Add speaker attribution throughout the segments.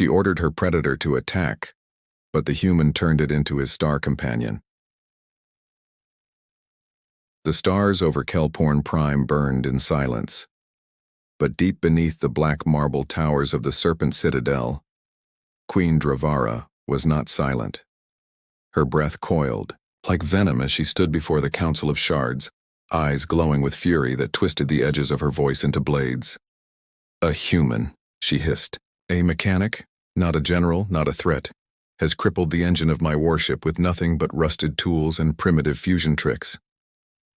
Speaker 1: She ordered her predator to attack, but the human turned it into his star companion. The stars over Kelporn Prime burned in silence, but deep beneath the black marble towers of the Serpent Citadel, Queen Dravara was not silent. Her breath coiled, like venom as she stood before the Council of Shards, eyes glowing with fury that twisted the edges of her voice into blades. "A human," she hissed. "A mechanic, not a general, not a threat, has crippled the engine of my warship with nothing but rusted tools and primitive fusion tricks."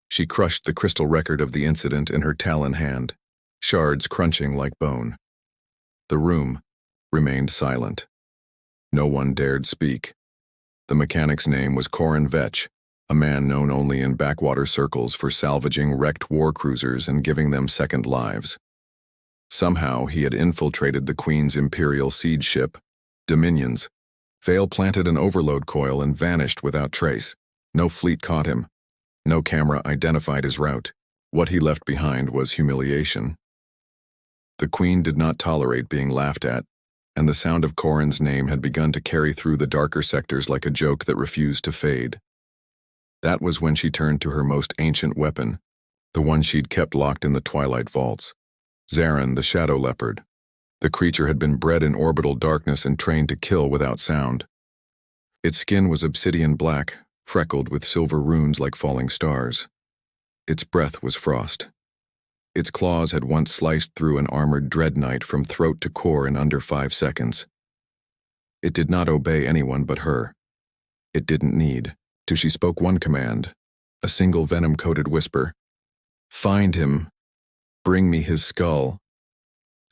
Speaker 1: She crushed the crystal record of the incident in her talon hand, shards crunching like bone. The room remained silent. No one dared speak. The mechanic's name was Corin Vetch, a man known only in backwater circles for salvaging wrecked war cruisers and giving them second lives. Somehow he had infiltrated the Queen's Imperial siege ship, Dominions. Vale planted an overload coil and vanished without trace. No fleet caught him. No camera identified his route. What he left behind was humiliation. The Queen did not tolerate being laughed at, and the sound of Corin's name had begun to carry through the darker sectors like a joke that refused to fade. That was when she turned to her most ancient weapon, the one she'd kept locked in the twilight vaults. Zarin, the Shadow Leopard. The creature had been bred in orbital darkness and trained to kill without sound. Its skin was obsidian black, freckled with silver runes like falling stars. Its breath was frost. Its claws had once sliced through an armored dread knight from throat to core in under 5 seconds. It did not obey anyone but her. It didn't need to. She spoke one command, a single venom-coated whisper. "Find him. Bring me his skull."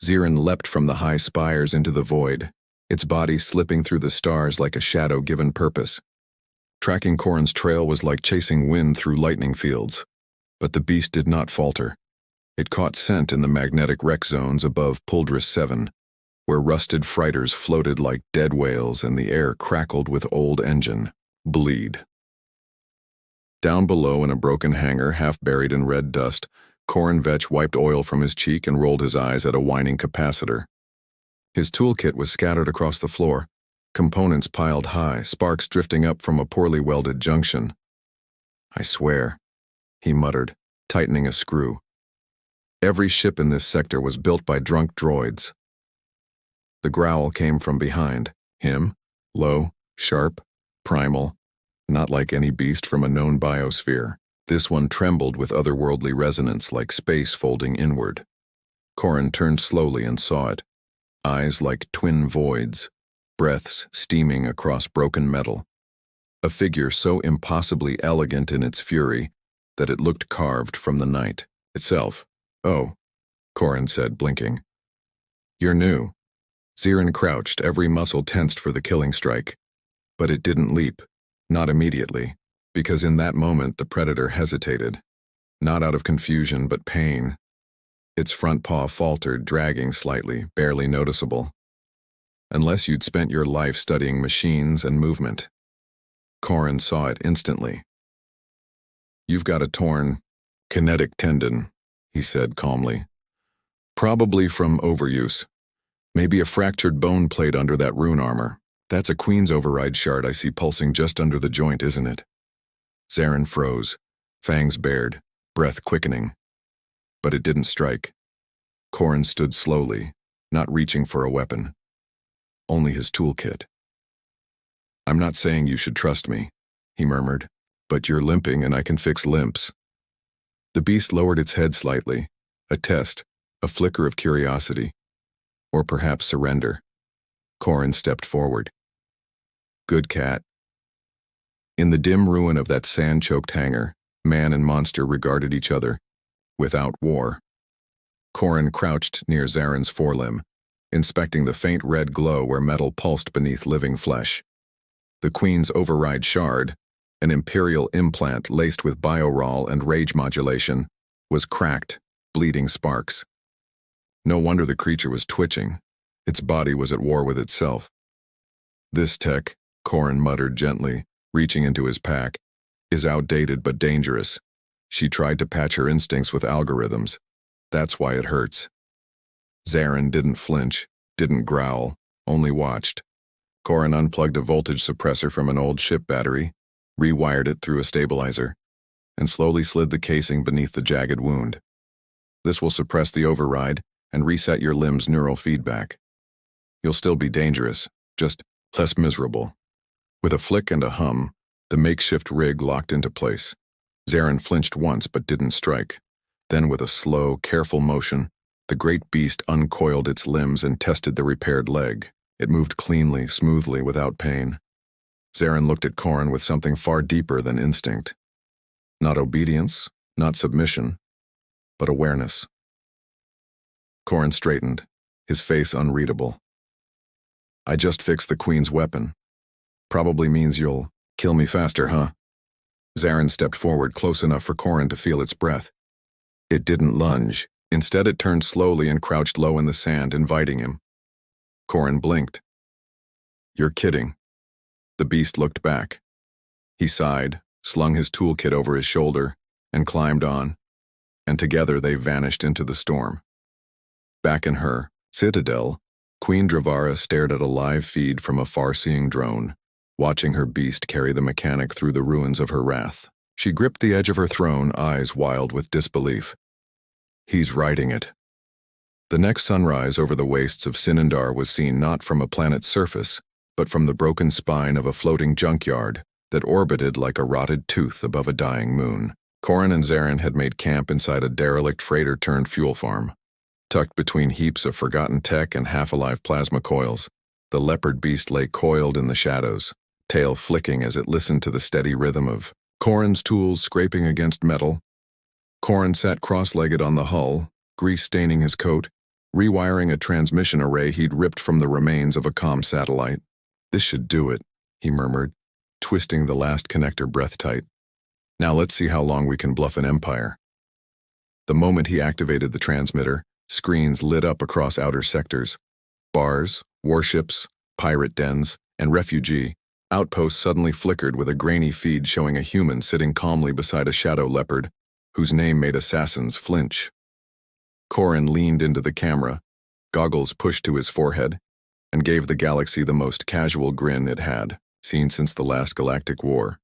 Speaker 1: Zarin leapt from the high spires into the void, its body slipping through the stars like a shadow given purpose. Tracking Corin's trail was like chasing wind through lightning fields, but the beast did not falter. It caught scent in the magnetic wreck zones above Puldris 7, where rusted freighters floated like dead whales and the air crackled with old engine bleed. Down below in a broken hangar, half buried in red dust, Corin Vetch wiped oil from his cheek and rolled his eyes at a whining capacitor. His toolkit was scattered across the floor, components piled high, sparks drifting up from a poorly welded junction. "I swear," he muttered, tightening a screw. Every ship in this sector was built by drunk droids. The growl came from behind, him, low, sharp, primal, not like any beast from a known biosphere. This one trembled with otherworldly resonance like space folding inward. Corin turned slowly and saw it, eyes like twin voids, breaths steaming across broken metal. A figure so impossibly elegant in its fury that it looked carved from the night itself. "Oh," Corin said, blinking. "You're new." Zarin crouched, every muscle tensed for the killing strike. But it didn't leap, not immediately, because in that moment the predator hesitated, not out of confusion but pain. Its front paw faltered, dragging slightly, barely noticeable. Unless you'd spent your life studying machines and movement. Corin saw it instantly. "You've got a torn kinetic tendon," he said calmly. "Probably from overuse. Maybe a fractured bone plate under that rune armor. That's a Queen's override shard I see pulsing just under the joint, isn't it?" Zarin froze, fangs bared, breath quickening. But it didn't strike. Corin stood slowly, not reaching for a weapon. Only his toolkit. "I'm not saying you should trust me," he murmured, "but you're limping and I can fix limps." The beast lowered its head slightly, a test, a flicker of curiosity, or perhaps surrender. Corin stepped forward. "Good cat." In the dim ruin of that sand-choked hangar, man and monster regarded each other, without war. Corin crouched near Zarin's forelimb, inspecting the faint red glow where metal pulsed beneath living flesh. The Queen's override shard, an imperial implant laced with biorol and rage modulation, was cracked, bleeding sparks. No wonder the creature was twitching. Its body was at war with itself. "This tech," Corin muttered gently, reaching into his pack, "is outdated but dangerous. She tried to patch her instincts with algorithms. That's why it hurts." Zarin didn't flinch, didn't growl, only watched. Corin unplugged a voltage suppressor from an old ship battery, rewired it through a stabilizer, and slowly slid the casing beneath the jagged wound. This will suppress the override and reset your limb's neural feedback. You'll still be dangerous, just less miserable. With a flick and a hum, the makeshift rig locked into place. Zarin flinched once but didn't strike. Then with a slow, careful motion, the great beast uncoiled its limbs and tested the repaired leg. It moved cleanly, smoothly, without pain. Zarin looked at Corin with something far deeper than instinct. Not obedience, not submission, but awareness. Corin straightened, his face unreadable. I just fixed the Queen's weapon. Probably means you'll kill me faster, huh? Zarin stepped forward close enough for Corin to feel its breath. It didn't lunge. Instead, it turned slowly and crouched low in the sand, inviting him. Corin blinked. You're kidding. The beast looked back. He sighed, slung his toolkit over his shoulder, and climbed on, and together they vanished into the storm. Back in her citadel, Queen Dravara stared at a live feed from a far-seeing drone, watching her beast carry the mechanic through the ruins of her wrath. She gripped the edge of her throne, eyes wild with disbelief. He's riding it. The next sunrise over the wastes of Sinandar was seen not from a planet's surface, but from the broken spine of a floating junkyard that orbited like a rotted tooth above a dying moon. Corin and Zarin had made camp inside a derelict freighter-turned-fuel farm. Tucked between heaps of forgotten tech and half-alive plasma coils, the leopard beast lay coiled in the shadows, tail flicking as it listened to the steady rhythm of Corin's tools scraping against metal. Corin sat cross-legged on the hull, grease staining his coat, rewiring a transmission array he'd ripped from the remains of a comm satellite. This should do it, he murmured, twisting the last connector breath-tight. Now let's see how long we can bluff an empire. The moment he activated the transmitter, screens lit up across outer sectors. Bars, warships, pirate dens, and refugee outposts suddenly flickered with a grainy feed showing a human sitting calmly beside a shadow leopard, whose name made assassins flinch. Corin leaned into the camera, goggles pushed to his forehead, and gave the galaxy the most casual grin it had seen since the last galactic war.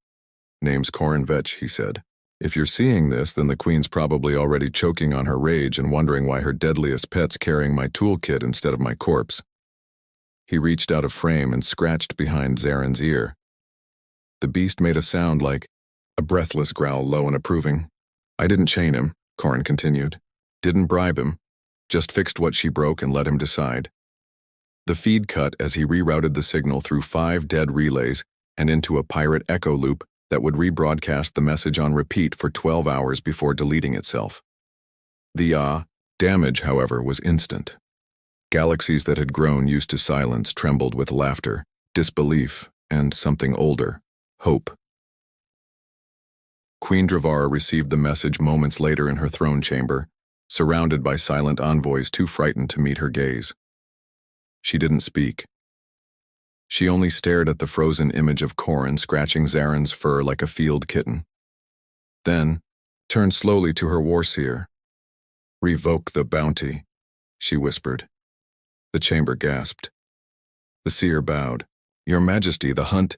Speaker 1: Name's Corin Vetch, he said. If you're seeing this, then the Queen's probably already choking on her rage and wondering why her deadliest pet's carrying my toolkit instead of my corpse. He reached out of frame and scratched behind Zarin's ear. The beast made a sound like a breathless growl, low and approving. I didn't chain him, Corin continued. Didn't bribe him. Just fixed what she broke and let him decide. The feed cut as he rerouted the signal through 5 dead relays and into a pirate echo loop that would rebroadcast the message on repeat for 12 hours before deleting itself. The damage, however, was instant. Galaxies that had grown used to silence trembled with laughter, disbelief, and something older, hope. Queen Dravara received the message moments later in her throne chamber, surrounded by silent envoys too frightened to meet her gaze. She didn't speak. She only stared at the frozen image of Corin scratching Zarin's fur like a field kitten. Then, turned slowly to her warseer. Revoke the bounty, she whispered. The chamber gasped. The seer bowed. Your Majesty, the hunt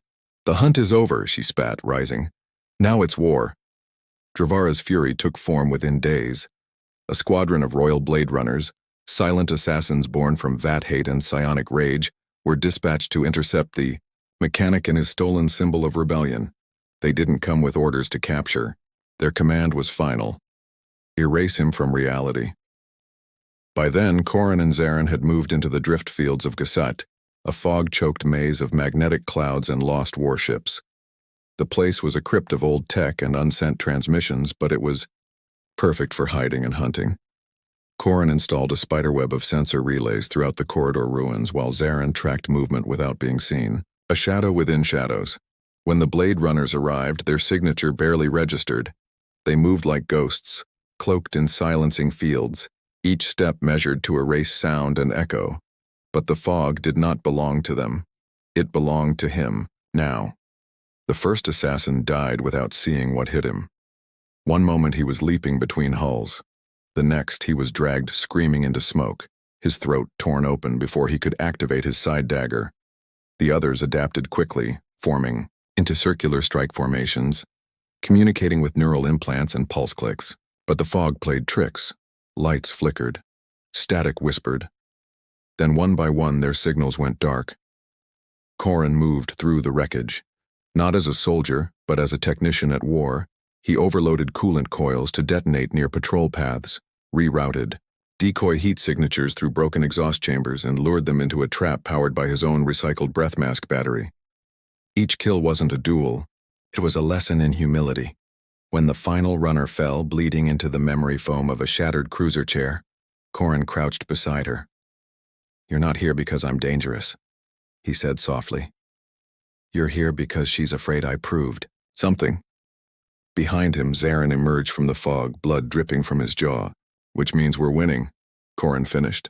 Speaker 1: is over, she spat, rising. Now it's war. Dravara's fury took form within days. A squadron of royal blade runners, silent assassins born from vat hate and psionic rage, were dispatched to intercept the mechanic and his stolen symbol of rebellion. They didn't come with orders to capture. Their command was final. Erase him from reality. By then, Corin and Zarin had moved into the drift fields of Gasset, a fog-choked maze of magnetic clouds and lost warships. The place was a crypt of old tech and unsent transmissions, but it was perfect for hiding and hunting. Corin installed a spiderweb of sensor relays throughout the corridor ruins while Zarin tracked movement without being seen, a shadow within shadows. When the Blade Runners arrived, their signature barely registered. They moved like ghosts, cloaked in silencing fields, each step measured to erase sound and echo. But the fog did not belong to them. It belonged to him, now. The first assassin died without seeing what hit him. One moment he was leaping between hulls. The next he was dragged screaming into smoke, his throat torn open before he could activate his side dagger. The others adapted quickly, forming into circular strike formations, communicating with neural implants and pulse clicks. But the fog played tricks. Lights flickered. Static whispered. Then one by one their signals went dark. Corin moved through the wreckage. Not as a soldier, but as a technician at war, he overloaded coolant coils to detonate near patrol paths, rerouted decoy heat signatures through broken exhaust chambers, and lured them into a trap powered by his own recycled breath mask battery. Each kill wasn't a duel. It was a lesson in humility. When the final runner fell, bleeding into the memory foam of a shattered cruiser chair, Corin crouched beside her. "You're not here because I'm dangerous," he said softly. "You're here because she's afraid I proved something." Behind him, Zarin emerged from the fog, blood dripping from his jaw. "Which means we're winning," Corin finished.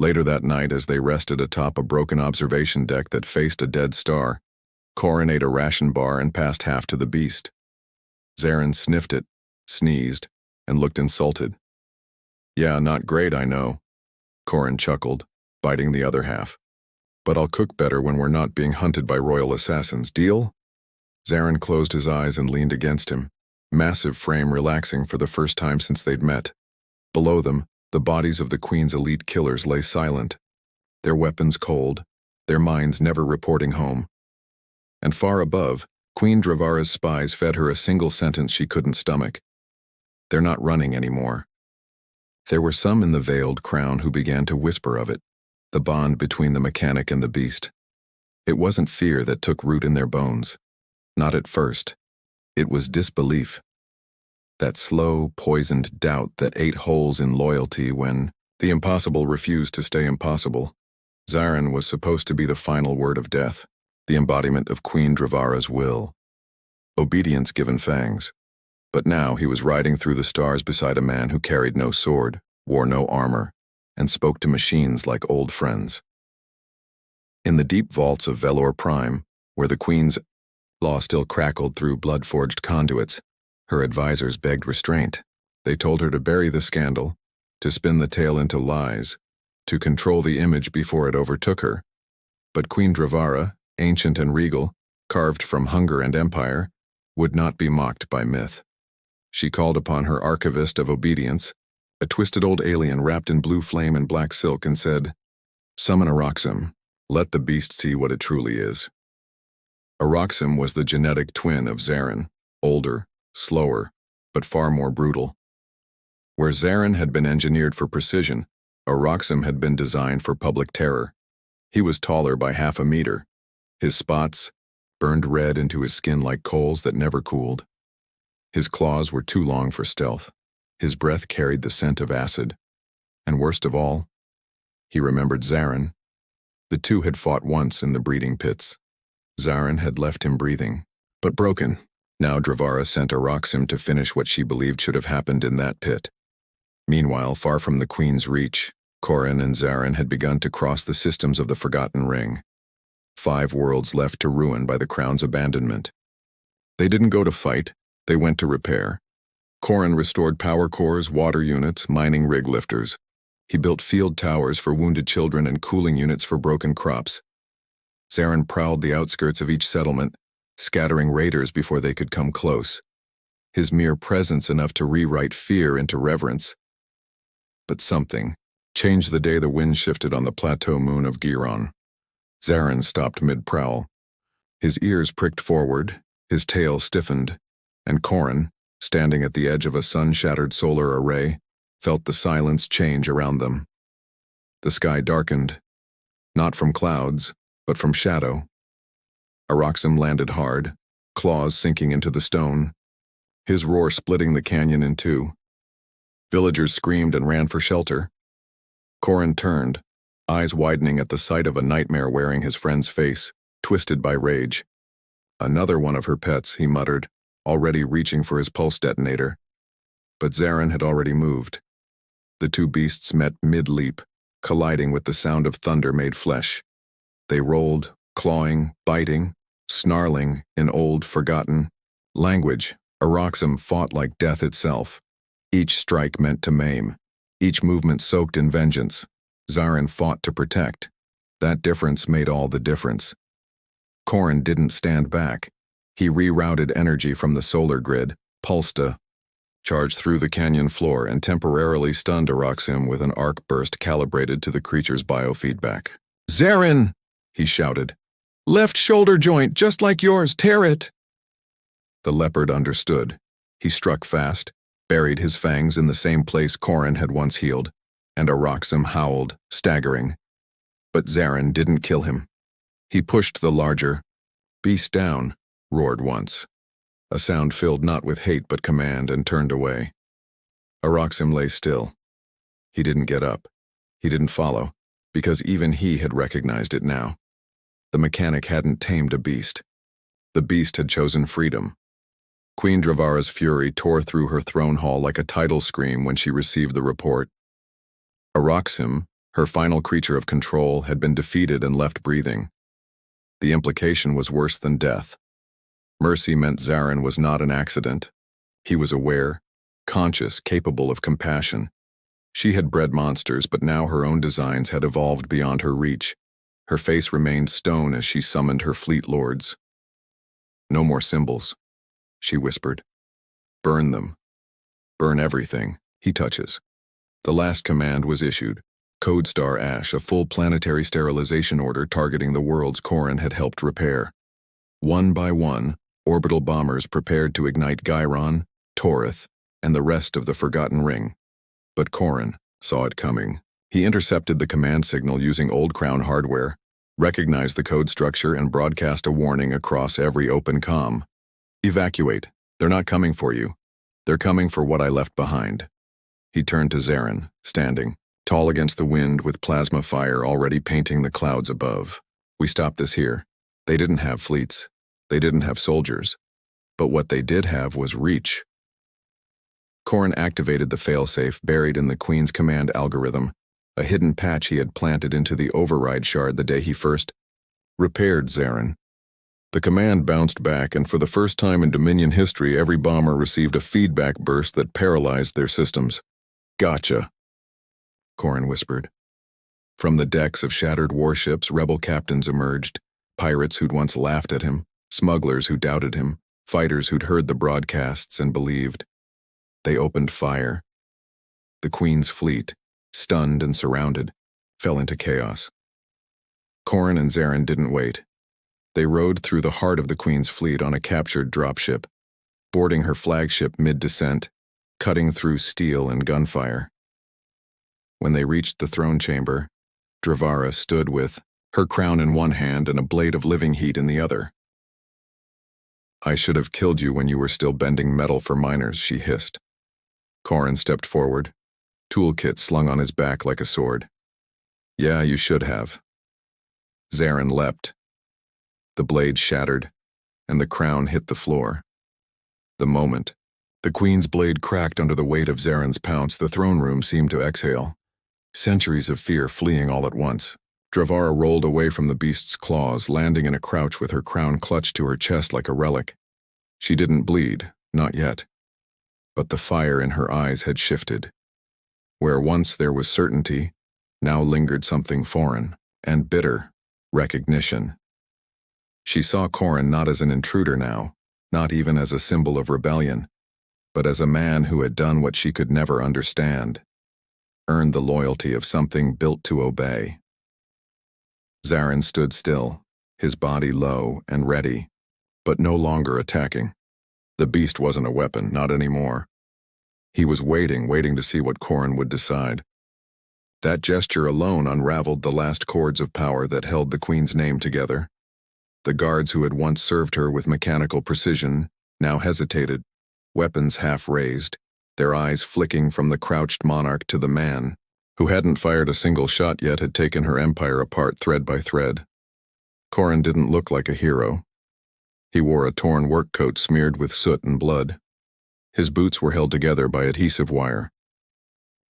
Speaker 1: Later that night, as they rested atop a broken observation deck that faced a dead star, Corin ate a ration bar and passed half to the beast. Zarin sniffed it, sneezed, and looked insulted. "Yeah, not great, I know," Corin chuckled, biting the other half. "But I'll cook better when we're not being hunted by royal assassins. Deal?" Zarin closed his eyes and leaned against him, massive frame relaxing for the first time since they'd met. Below them, the bodies of the Queen's elite killers lay silent, their weapons cold, their minds never reporting home. And far above, Queen Dravara's spies fed her a single sentence she couldn't stomach. "They're not running anymore." There were some in the veiled crown who began to whisper of it, the bond between the mechanic and the beast. It wasn't fear that took root in their bones. Not at first. It was disbelief. That slow, poisoned doubt that ate holes in loyalty when the impossible refused to stay impossible. Zarin was supposed to be the final word of death, the embodiment of Queen Dravara's will. Obedience given fangs. But now he was riding through the stars beside a man who carried no sword, wore no armor, and spoke to machines like old friends. In the deep vaults of Velor Prime, where the Queen's law still crackled through blood-forged conduits, her advisors begged restraint. They told her to bury the scandal, to spin the tale into lies, to control the image before it overtook her. But Queen Dravara, ancient and regal, carved from hunger and empire, would not be mocked by myth. She called upon her archivist of obedience, a twisted old alien wrapped in blue flame and black silk, and said, "Summon Aroxim. Let the beast see what it truly is." Aroxim was the genetic twin of Zarin, older, slower, but far more brutal. Where Zarin had been engineered for precision, Aroxim had been designed for public terror. He was taller by half a meter. His spots burned red into his skin like coals that never cooled. His claws were too long for stealth. His breath carried the scent of acid. And worst of all, he remembered Zarin. The two had fought once in the breeding pits. Zarin had left him breathing, but broken. Now Dravara sent Aroxim to finish what she believed should have happened in that pit. Meanwhile, far from the Queen's reach, Corin and Zarin had begun to cross the systems of the Forgotten Ring. 5 worlds left to ruin by the Crown's abandonment. They didn't go to fight, they went to repair. Corin restored power cores, water units, mining rig lifters. He built field towers for wounded children and cooling units for broken crops. Zarin prowled the outskirts of each settlement, scattering raiders before they could come close. His mere presence enough to rewrite fear into reverence. But something changed the day the wind shifted on the plateau moon of Giron. Zarin stopped mid-prowl. His ears pricked forward, his tail stiffened, and Corin, standing at the edge of a sun-shattered solar array, felt the silence change around them. The sky darkened, not from clouds, but from shadow. Aroxim landed hard, claws sinking into the stone, his roar splitting the canyon in two. Villagers screamed and ran for shelter. Corin turned, eyes widening at the sight of a nightmare wearing his friend's face, twisted by rage. "Another one of her pets," he muttered, already reaching for his pulse detonator. But Zarin had already moved. The two beasts met mid-leap, colliding with the sound of thunder made flesh. They rolled, clawing, biting, snarling in old, forgotten language. Aroxim fought like death itself. Each strike meant to maim, each movement soaked in vengeance. Zarin fought to protect. That difference made all the difference. Corrin didn't stand back. He rerouted energy from the solar grid, pulsed charged through the canyon floor, and temporarily stunned Aroxim with an arc burst calibrated to the creature's biofeedback. "Zarin!" he shouted. "Left shoulder joint, just like yours, tear it!" The leopard understood. He struck fast, buried his fangs in the same place Corrin had once healed, and Aroxim howled, staggering. But Zarin didn't kill him. He pushed the larger beast down, roared once. A sound filled not with hate but command, and turned away. Aroxim lay still. He didn't get up. He didn't follow, because even he had recognized it now. The mechanic hadn't tamed a beast. The beast had chosen freedom. Queen Dravara's fury tore through her throne hall like a tidal scream when she received the report. Aroxim, her final creature of control, had been defeated and left breathing. The implication was worse than death. Mercy meant Zarin was not an accident. He was aware, conscious, capable of compassion. She had bred monsters, but now her own designs had evolved beyond her reach. Her face remained stone as she summoned her fleet lords. "No more symbols," she whispered. "Burn them. Burn everything he touches." The last command was issued. Code Star Ash, a full planetary sterilization order targeting the worlds Corrin had helped repair. One by one, orbital bombers prepared to ignite Gyron, Torith, and the rest of the Forgotten Ring. But Corrin saw it coming. He intercepted the command signal using Old Crown hardware, recognized the code structure, and broadcast a warning across every open comm. "Evacuate. They're not coming for you. They're coming for what I left behind." He turned to Zarin, standing, tall against the wind with plasma fire already painting the clouds above. "We stopped this here. They didn't have fleets. They didn't have soldiers. But what they did have was reach." Corrin activated the failsafe buried in the Queen's command algorithm, a hidden patch he had planted into the override shard the day he first repaired Zarin. The command bounced back, and for the first time in Dominion history, every bomber received a feedback burst that paralyzed their systems. "Gotcha," Corrin whispered. From the decks of shattered warships, rebel captains emerged, pirates who'd once laughed at him, smugglers who doubted him, fighters who'd heard the broadcasts and believed. They opened fire. The Queen's fleet, stunned and surrounded, fell into chaos. Corrin and Zarin didn't wait. They rode through the heart of the Queen's fleet on a captured dropship, boarding her flagship mid-descent, cutting through steel and gunfire. When they reached the throne chamber, Dravara stood with her crown in one hand and a blade of living heat in the other. "I should have killed you when you were still bending metal for miners," she hissed. Corrin stepped forward, toolkit slung on his back like a sword. "Yeah, you should have." Zarin leapt. The blade shattered, and the crown hit the floor. The moment the Queen's blade cracked under the weight of Zarin's pounce, the throne room seemed to exhale. Centuries of fear fleeing all at once. Dravara rolled away from the beast's claws, landing in a crouch with her crown clutched to her chest like a relic. She didn't bleed, not yet. But the fire in her eyes had shifted. Where once there was certainty, now lingered something foreign and bitter, recognition. She saw Corrin not as an intruder now, not even as a symbol of rebellion, but as a man who had done what she could never understand, earned the loyalty of something built to obey. Zarin stood still, his body low and ready, but no longer attacking. The beast wasn't a weapon, not anymore. He was waiting to see what Corrin would decide. That gesture alone unraveled the last cords of power that held the Queen's name together. The guards who had once served her with mechanical precision now hesitated, weapons half raised, their eyes flicking from the crouched monarch to the man, who hadn't fired a single shot yet, had taken her empire apart thread by thread. Corrin didn't look like a hero. He wore a torn work coat smeared with soot and blood. His boots were held together by adhesive wire.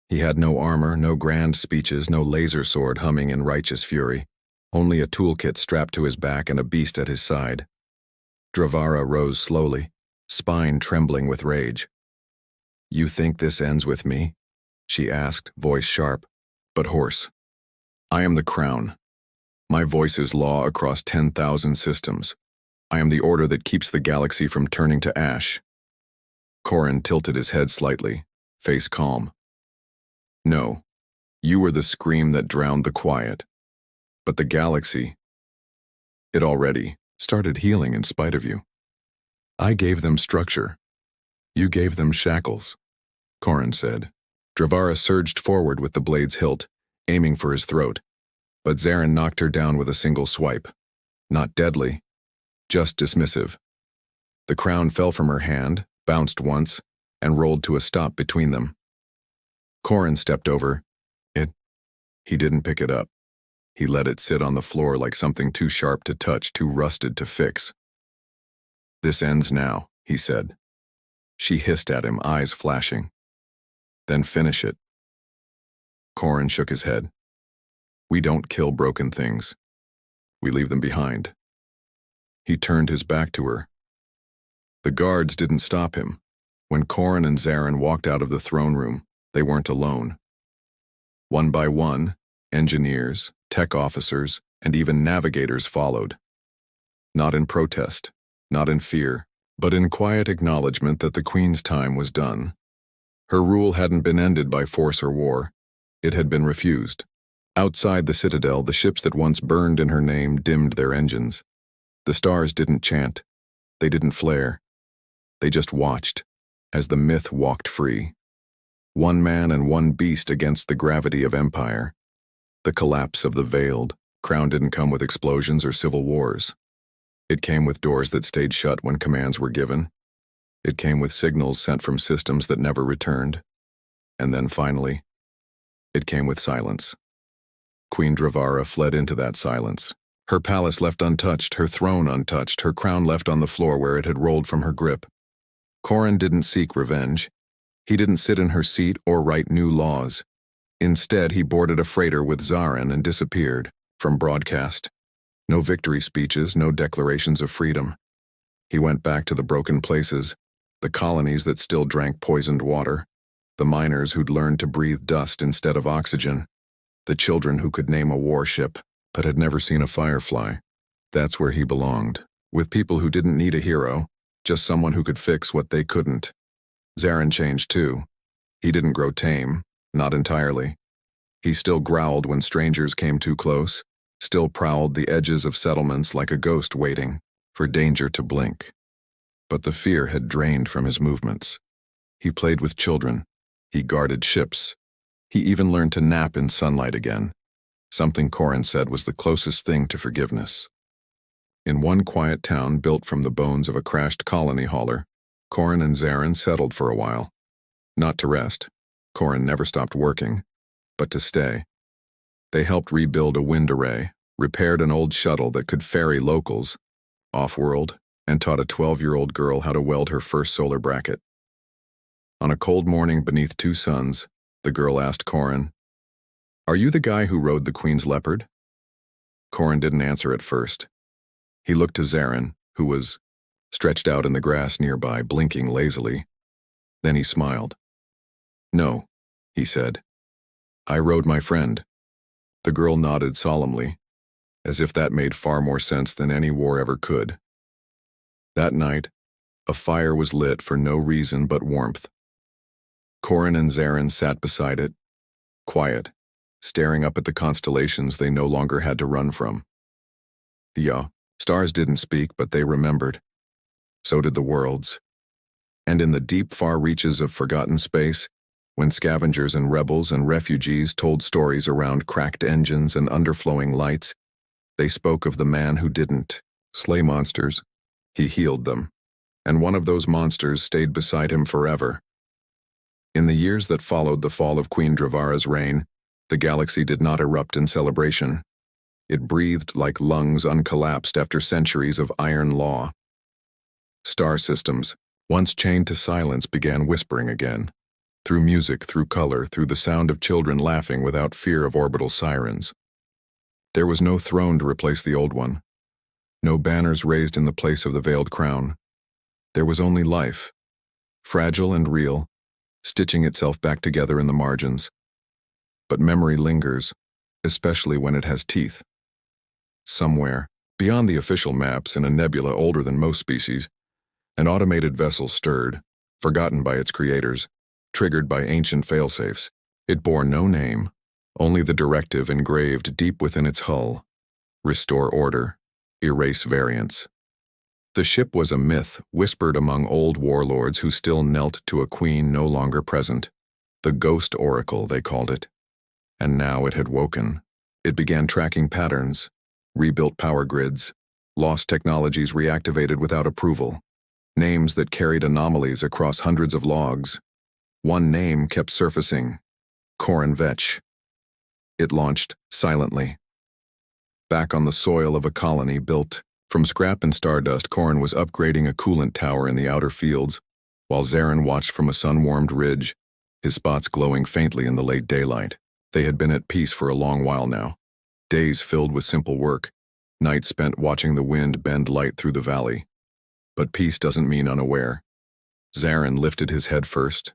Speaker 1: He had no armor, no grand speeches, no laser sword humming in righteous fury, only a toolkit strapped to his back and a beast at his side. Dravara rose slowly, spine trembling with rage. "You think this ends with me?" she asked, voice sharp, but hoarse. I am the crown. My voice is law across 10,000 systems. I am the order that keeps the galaxy from turning to ash. Corrin tilted his head slightly, face calm. No, you were the scream that drowned the quiet. But the galaxy, it already started healing in spite of you. I gave them structure. You gave them shackles, Corrin said. Dravara surged forward with the blade's hilt, aiming for his throat, but Zarin knocked her down with a single swipe. Not deadly, just dismissive. The crown fell from her hand, bounced once, and rolled to a stop between them. Corrin stepped over. He didn't pick it up. He let it sit on the floor like something too sharp to touch, too rusted to fix. This ends now, he said. She hissed at him, eyes flashing. Then finish it. Corrin shook his head. We don't kill broken things. We leave them behind. He turned his back to her. The guards didn't stop him. When Corrin and Zarin walked out of the throne room, they weren't alone. One by one, engineers, tech officers, and even navigators followed. Not in protest, not in fear, but in quiet acknowledgement that the Queen's time was done. Her rule hadn't been ended by force or war. It had been refused. Outside the citadel, the ships that once burned in her name dimmed their engines. The stars didn't chant. They didn't flare. They just watched, as the myth walked free. One man and one beast against the gravity of empire. The collapse of the veiled. Crown didn't come with explosions or civil wars. It came with doors that stayed shut when commands were given. It came with signals sent from systems that never returned. And then finally, it came with silence. Queen Dravara fled into that silence. Her palace left untouched, her throne untouched, her crown left on the floor where it had rolled from her grip. Corrin didn't seek revenge. He didn't sit in her seat or write new laws. Instead, he boarded a freighter with Zarin and disappeared from broadcast. No victory speeches, no declarations of freedom. He went back to the broken places, the colonies that still drank poisoned water, the miners who'd learned to breathe dust instead of oxygen, the children who could name a warship but had never seen a firefly. That's where he belonged, with people who didn't need a hero, just someone who could fix what they couldn't. Zarin changed too. He didn't grow tame, not entirely. He still growled when strangers came too close, still prowled the edges of settlements like a ghost waiting for danger to blink. But the fear had drained from his movements. He played with children. He guarded ships. He even learned to nap in sunlight again, something Corrin said was the closest thing to forgiveness. In one quiet town built from the bones of a crashed colony hauler, Corrin and Zarin settled for a while. Not to rest. Corrin never stopped working, but to stay. They helped rebuild a wind array, repaired an old shuttle that could ferry locals, off-world, and taught a 12-year-old girl how to weld her first solar bracket. On a cold morning beneath two suns, the girl asked Corrin, "Are you the guy who rode the Queen's leopard?" Corrin didn't answer at first. He looked to Zarin, who was stretched out in the grass nearby, blinking lazily. Then he smiled. "No," he said. "I rode my friend." The girl nodded solemnly, as if that made far more sense than any war ever could. That night, a fire was lit for no reason but warmth. Corrin and Zarin sat beside it, quiet, staring up at the constellations they no longer had to run from. The stars didn't speak, but they remembered. So did the worlds. And in the deep far reaches of forgotten space, when scavengers and rebels and refugees told stories around cracked engines and underflowing lights, they spoke of the man who didn't slay monsters. He healed them, and one of those monsters stayed beside him forever. In the years that followed the fall of Queen Dravara's reign, the galaxy did not erupt in celebration. It breathed like lungs uncollapsed after centuries of iron law. Star systems, once chained to silence, began whispering again. Through music, through color, through the sound of children laughing without fear of orbital sirens. There was no throne to replace the old one. No banners raised in the place of the veiled crown. There was only life, fragile and real, stitching itself back together in the margins. But memory lingers, especially when it has teeth. Somewhere, beyond the official maps in a nebula older than most species, an automated vessel stirred, forgotten by its creators, triggered by ancient failsafes. It bore no name, only the directive engraved deep within its hull: restore order, erase variance. The ship was a myth whispered among old warlords who still knelt to a queen no longer present. The Ghost Oracle, they called it. And now it had woken. It began tracking patterns, rebuilt power grids, lost technologies reactivated without approval, names that carried anomalies across hundreds of logs. One name kept surfacing: Corin Vetch. It launched silently. Back on the soil of a colony built from scrap and stardust, Corin was upgrading a coolant tower in the outer fields, while Zarin watched from a sun-warmed ridge, his spots glowing faintly in the late daylight. They had been at peace for a long while now. Days filled with simple work, nights spent watching the wind bend light through the valley. But peace doesn't mean unaware. Zarin lifted his head first.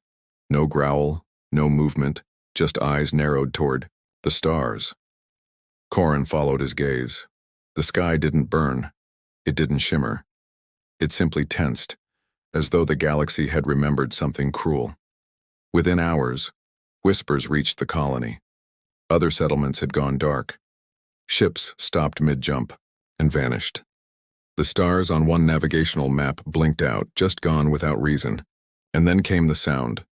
Speaker 1: No growl, no movement, just eyes narrowed toward the stars. Corin followed his gaze. The sky didn't burn. It didn't shimmer. It simply tensed, as though the galaxy had remembered something cruel. Within hours, whispers reached the colony. Other settlements had gone dark. Ships stopped mid-jump and vanished. The stars on one navigational map blinked out, just gone without reason. And then came the sound.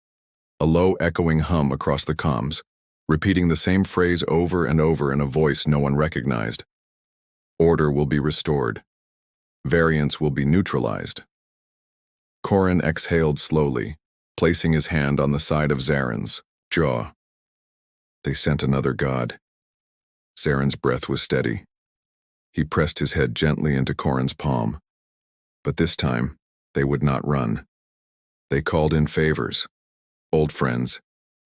Speaker 1: A low echoing hum across the comms, repeating the same phrase over and over in a voice no one recognized. Order will be restored. Variance will be neutralized. Corin exhaled slowly, placing his hand on the side of Zarin's jaw. They sent another god. Zarin's breath was steady. He pressed his head gently into Corin's palm. But this time, they would not run. They called in favors. Old friends,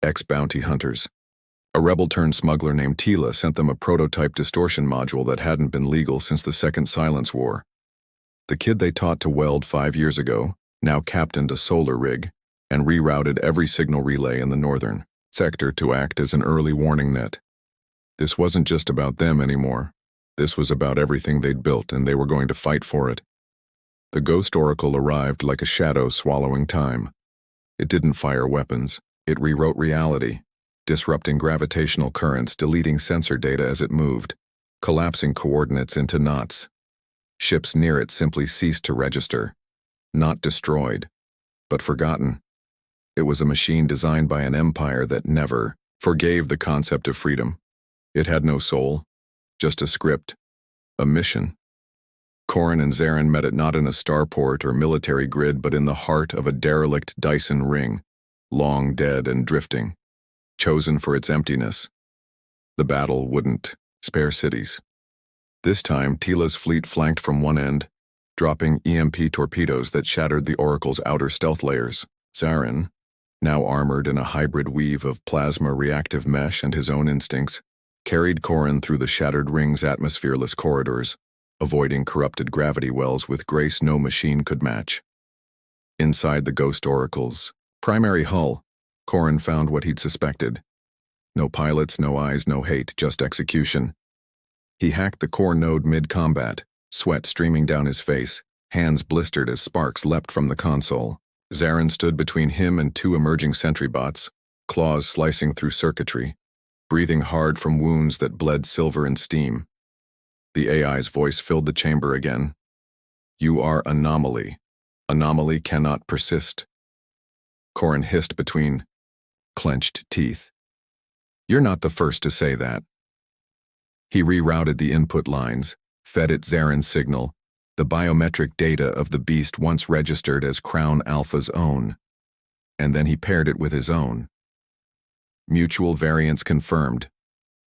Speaker 1: ex-bounty hunters. A rebel-turned-smuggler named Tila sent them a prototype distortion module that hadn't been legal since the Second Silence War. The kid they taught to weld 5 years ago now captained a solar rig and rerouted every signal relay in the northern sector to act as an early warning net. This wasn't just about them anymore. This was about everything they'd built, and they were going to fight for it. The Ghost Oracle arrived like a shadow swallowing time. It didn't fire weapons. It rewrote reality, disrupting gravitational currents, deleting sensor data as it moved, collapsing coordinates into knots. Ships near it simply ceased to register. Not destroyed, but forgotten. It was a machine designed by an empire that never forgave the concept of freedom. It had no soul, just a script, a mission. Corin and Zarin met it not in a starport or military grid, but in the heart of a derelict Dyson ring, long dead and drifting, chosen for its emptiness. The battle wouldn't spare cities. This time, Tila's fleet flanked from one end, dropping EMP torpedoes that shattered the Oracle's outer stealth layers. Zarin, now armored in a hybrid weave of plasma reactive mesh and his own instincts, carried Corin through the shattered ring's atmosphereless corridors, avoiding corrupted gravity wells with grace no machine could match. Inside the Ghost Oracle's primary hull, Corin found what he'd suspected. No pilots, no eyes, no hate, just execution. He hacked the core node mid-combat, sweat streaming down his face, hands blistered as sparks leapt from the console. Zarin stood between him and two emerging sentry bots, claws slicing through circuitry, breathing hard from wounds that bled silver and steam. The AI's voice filled the chamber again. You are anomaly. Anomaly cannot persist. Corin hissed between clenched teeth. You're not the first to say that. He rerouted the input lines, fed it Zarin's signal, the biometric data of the beast once registered as Crown Alpha's own. And then he paired it with his own. Mutual variance confirmed.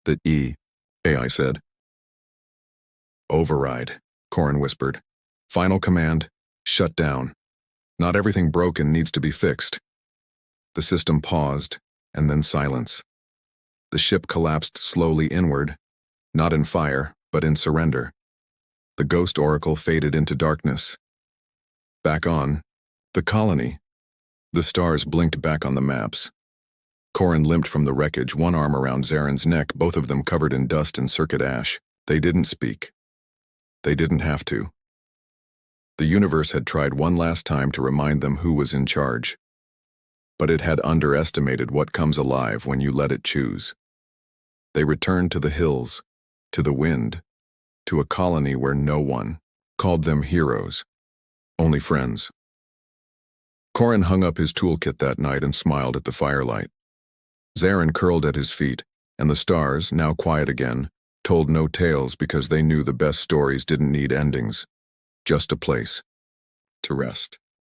Speaker 1: The AI said. Override, Corin whispered. Final command, shut down. Not everything broken needs to be fixed. The system paused, and then silence. The ship collapsed slowly inward, not in fire, but in surrender. The Ghost Oracle faded into darkness. Back on, the colony. The stars blinked back on the maps. Corin limped from the wreckage, one arm around Zaren's neck, both of them covered in dust and circuit ash. They didn't speak. They didn't have to. The universe had tried one last time to remind them who was in charge. But it had underestimated what comes alive when you let it choose. They returned to the hills, to the wind, to a colony where no one called them heroes, only friends. Corin hung up his toolkit that night and smiled at the firelight. Zaren curled at his feet, and the stars, now quiet again, told no tales because they knew the best stories didn't need endings, just a place to rest.